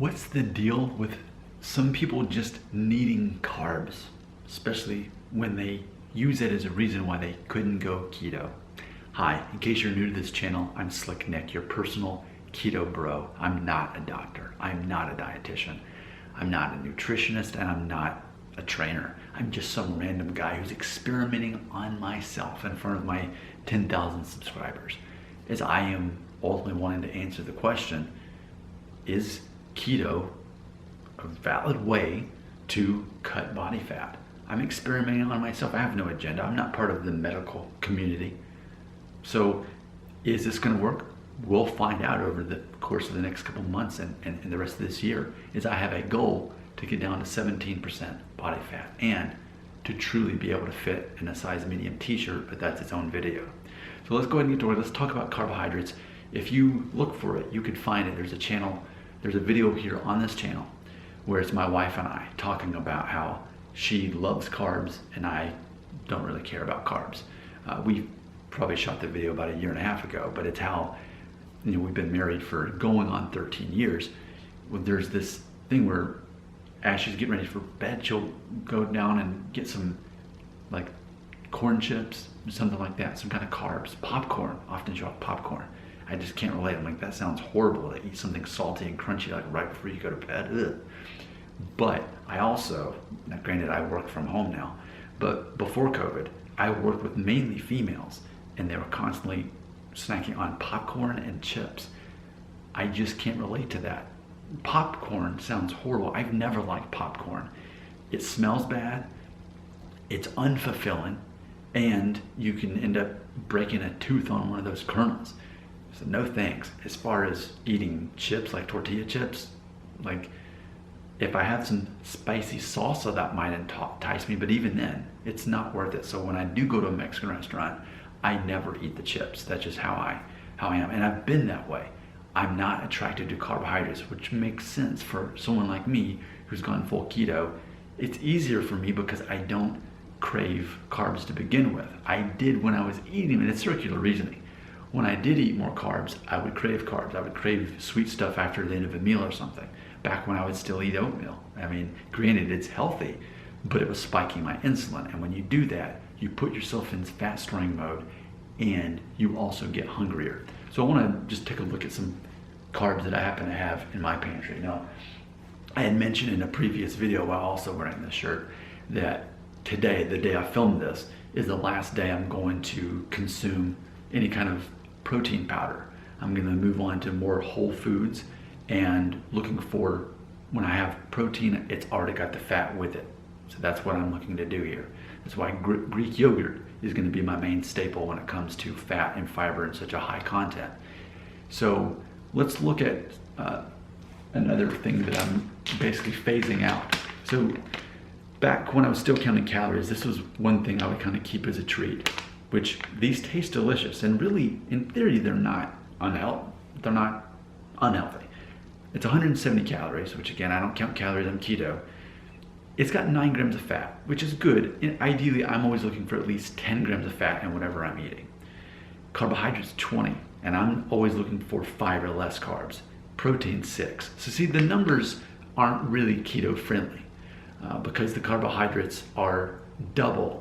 What's the deal with some people just needing carbs, especially when they use it as a reason why they couldn't go keto? Hi, in case you're new to this channel, I'm Slick Nick, your personal keto bro. I'm not a doctor. I'm not a dietitian. I'm not a nutritionist, and I'm not a trainer. I'm just some random guy who's experimenting on myself in front of my 10,000 subscribers, as I am ultimately wanting to answer the question, is keto a valid way to cut body fat? I'm experimenting on myself. I have no agenda. I'm not part of the medical community. So is this going to work? We'll find out over the course of the next couple months and the rest of this year. Is I have a goal to get down to 17% body fat and to truly be able to fit in a size medium t-shirt, but that's its own video. So let's go ahead and get to it. Let's talk about carbohydrates. If you look for it, you could find it. There's a channel, there's a video here on this channel where it's my wife and I talking about how she loves carbs and I don't really care about carbs. We probably shot the video about 1.5 years ago, but it's how, you know, we've been married for going on 13 years. Well, there's this thing where as she's getting ready for bed, she'll go down and get some like corn chips, something like that, some kind of carbs, popcorn. Often she'll have popcorn. I just can't relate. I'm like, that sounds horrible to eat something salty and crunchy like right before you go to bed. Ugh. But I also, now granted I work from home now, but before COVID, I worked with mainly females and they were constantly snacking on popcorn and chips. I just can't relate to that. Popcorn sounds horrible. I've never liked popcorn. It smells bad, it's unfulfilling, and you can end up breaking a tooth on one of those kernels. So no thanks. As far as eating chips, like tortilla chips, like if I had some spicy salsa, that might entice me, but even then, it's not worth it. So when I do go to a Mexican restaurant, I never eat the chips. That's just how I am, and I've been that way. I'm not attracted to carbohydrates, which makes sense for someone like me who's gone full keto. It's easier for me because I don't crave carbs to begin with. I did when I was eating, and it's circular reasoning. When I did eat more carbs, I would crave carbs. I would crave sweet stuff after the end of a meal or something. Back when I would still eat oatmeal. I mean, granted, it's healthy, but it was spiking my insulin. And when you do that, you put yourself in fat storing mode and you also get hungrier. So I want to just take a look at some carbs that I happen to have in my pantry. Now, I had mentioned in a previous video while also wearing this shirt that today, the day I filmed this, is the last day I'm going to consume any kind of protein powder. I'm going to move on to more whole foods and looking for, when I have protein, it's already got the fat with it. So that's what I'm looking to do here. That's why Greek yogurt is going to be my main staple when it comes to fat and fiber and such a high content. So let's look at another thing that I'm basically phasing out. So back when I was still counting calories, this was one thing I would kind of keep as a treat, which these taste delicious, and really, in theory, they're not unhealthy. They're not unhealthy. It's 170 calories, which again, I don't count calories, I'm keto. It's got 9 grams of fat, which is good. And ideally, I'm always looking for at least 10 grams of fat in whatever I'm eating. Carbohydrates, 20, and I'm always looking for 5 or less carbs. Protein, 6. So see, the numbers aren't really keto friendly because the carbohydrates are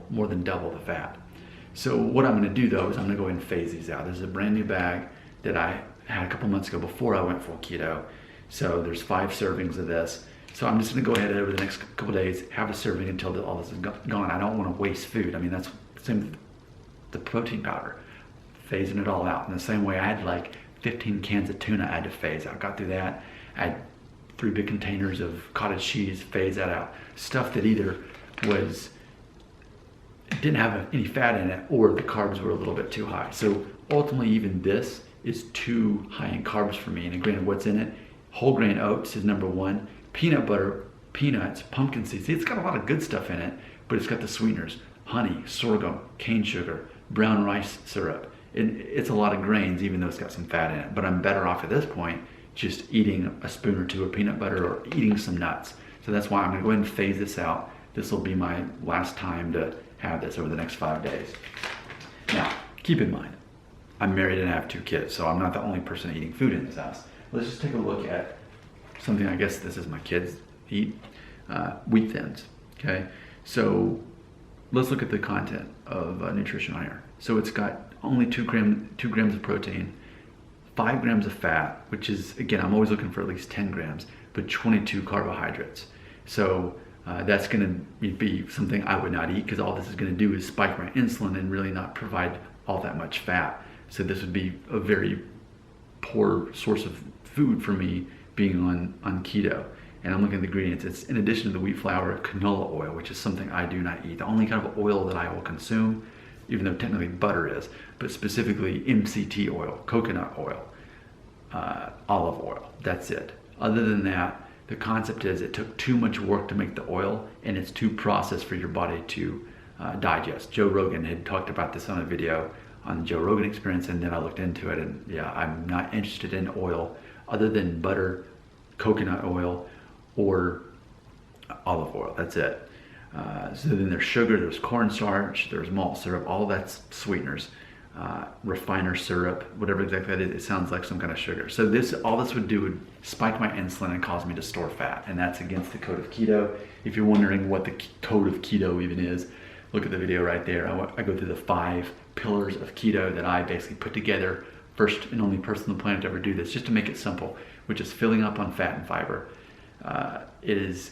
more than double the fat. So what I'm gonna do though is I'm gonna go ahead and phase these out. There's a brand new bag that I had a couple months ago before I went full keto. So there's 5 servings of this. So I'm just gonna go ahead over the next couple days, have a serving until all this is gone. I don't wanna waste food. I mean, that's the same with the protein powder, phasing it all out. In the same way, I had like 15 cans of tuna I had to phase out. Got through that. I had 3 big containers of cottage cheese, phase that out. Stuff that either didn't have any fat in it or the carbs were a little bit too high. So ultimately, even this is too high in carbs for me. And granted, what's in it? Whole grain oats is number 1. Peanut butter, peanuts, pumpkin seeds. See, it's got a lot of good stuff in it, but it's got the sweeteners: honey, sorghum, cane sugar, brown rice syrup. It's a lot of grains, even though it's got some fat in it. But I'm better off at this point just eating a spoon or 2 of peanut butter or eating some nuts. So that's why I'm gonna go ahead and phase this out. This will be my last time to have this over the next 5 days. Now, keep in mind, I'm married and I have 2 kids, so I'm not the only person eating food in this house. Let's just take a look at something I guess this is my kids eat, wheat thins, okay? So let's look at the content of nutrition on here. So it's got only 2 grams of protein, 5 grams of fat, which is, again, I'm always looking for at least 10 grams, but 22 carbohydrates. So that's gonna be something I would not eat, because all this is gonna do is spike my insulin and really not provide all that much fat. So this would be a very poor source of food for me being on keto. And I'm looking at the ingredients. It's in addition to the wheat flour, canola oil, which is something I do not eat. The only kind of oil that I will consume, even though technically butter is, but specifically MCT oil, coconut oil, olive oil, that's it. Other than that, the concept is it took too much work to make the oil, and it's too processed for your body to digest. Joe Rogan had talked about this on a video on the Joe Rogan Experience, and then I looked into it, and yeah, I'm not interested in oil other than butter, coconut oil, or olive oil. That's it. So then there's sugar, there's cornstarch, there's malt syrup, all that's sweeteners, refiner syrup, whatever exactly that is. It sounds like some kind of sugar. So all this would do would spike my insulin and cause me to store fat, and that's against the code of keto. If you're wondering what the code of keto even is, look at the video right there. I go through the 5 pillars of keto that I basically put together. First and only person on the planet to ever do this, just to make it simple, which is filling up on fat and fiber. It is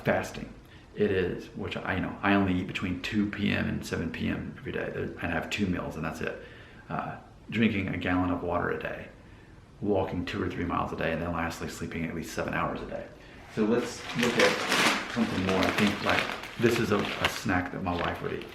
fasting. It is, which I only eat between 2 p.m. and 7 p.m. every day, and I have 2 meals, and that's it. Drinking a gallon of water a day, walking 2 or 3 miles a day, and then lastly sleeping at least 7 hours a day. So let's look at something more. I think like this is a snack that my wife would eat.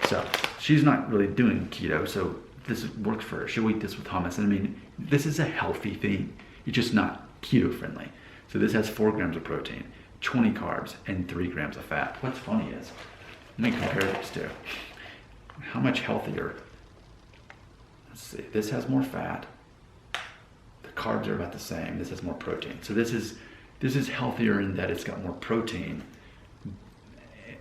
So she's not really doing keto, so this works for her. She'll eat this with hummus. And I mean, this is a healthy thing. It's just not keto friendly. So this has 4 grams of protein, 20 carbs, and 3 grams of fat. What's funny is, let me compare these two. How much healthier? Let's see, this has more fat. The carbs are about the same. This has more protein. So this is healthier in that it's got more protein,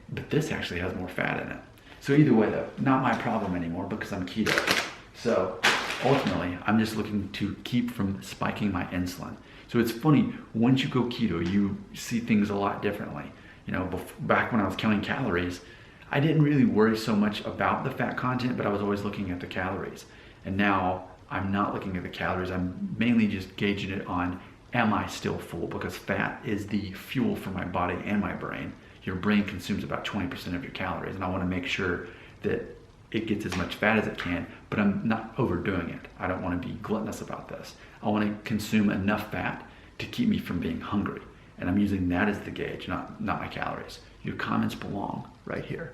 but this actually has more fat in it. So either way though, not my problem anymore because I'm keto. So ultimately, I'm just looking to keep from spiking my insulin. So it's funny, once you go keto, you see things a lot differently. You know, back when I was counting calories, I didn't really worry so much about the fat content, but I was always looking at the calories. And now I'm not looking at the calories. I'm mainly just gauging it on, am I still full? Because fat is the fuel for my body and my brain. Your brain consumes about 20% of your calories, and I want to make sure that it gets as much fat as it can, but I'm not overdoing it. I don't want to be gluttonous about this. I want to consume enough fat to keep me from being hungry. And I'm using that as the gauge, not my calories. Your comments belong right here.